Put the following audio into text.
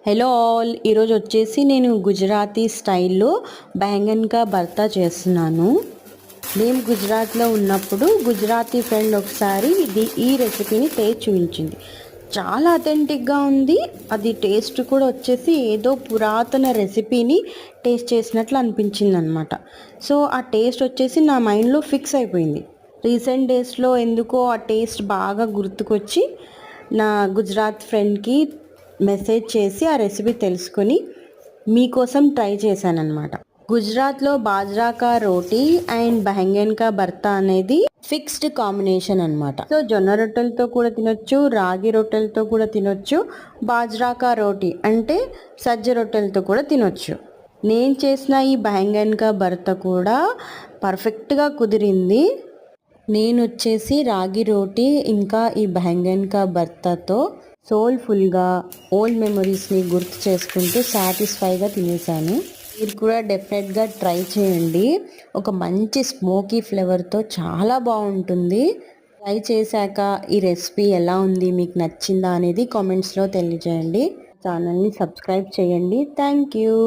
Hello all, ఈరోజు వచ్చేసి నేను గుజరాతీ స్టైల్లో బెంగన్ కా భర్తా చేస్తున్నాను. మేము గుజరాత్లో ఉన్నప్పుడు గుజరాతీ ఫ్రెండ్ ఒకసారి ఈ రెసిపీని టేస్ట్ చూపించింది. చాలా అథెంటిక్గా ఉంది. అది టేస్ట్ కూడా వచ్చేసి ఏదో పురాతన రెసిపీని టేస్ట్ చేసినట్లు అనిపించింది అనమాట. సో ఆ టేస్ట్ వచ్చేసి నా మైండ్లో ఫిక్స్ అయిపోయింది. రీసెంట్ డేస్లో ఎందుకో ఆ టేస్ట్ బాగా గుర్తుకొచ్చి నా గుజరాత్ ఫ్రెండ్కి మెసేజ్ చేసి ఆ రెసిపీ తెలుసుకొని మీకోసం ట్రై చేశానన్నమాట. గుజరాత్లో బాజ్రా కా రోటీ అండ్ బెంగన్ కా భర్తా అనేది ఫిక్స్డ్ కాంబినేషన్ అనమాట. సో జొన్న రొట్టెలతో కూడా తినొచ్చు, రాగి రొట్టెలతో కూడా తినొచ్చు, బాజ్రా కా రోటీ అంటే సజ్జ రొట్టెలతో కూడా తినొచ్చు. నేను చేసిన ఈ బెంగన్ కా భర్తా కూడా పర్ఫెక్ట్గా కుదిరింది. నేను వచ్చేసి రాగి రోటీ ఇంకా ఈ బెంగన్ కా భర్తాతో సోల్ఫుల్గా ఓల్డ్ మెమరీస్ని గుర్తు చేసుకుంటూ సాటిస్ఫైగా తినేసాను. మీరు కూడా డెఫినెట్గా ట్రై చేయండి. ఒక మంచి స్మోకీ ఫ్లేవర్తో చాలా బాగుంటుంది. ట్రై చేశాక ఈ రెసిపీ ఎలా ఉంది, మీకు నచ్చిందా అనేది కామెంట్స్లో తెలియజేయండి. ఛానల్ని సబ్స్క్రైబ్ చేయండి. Thank you.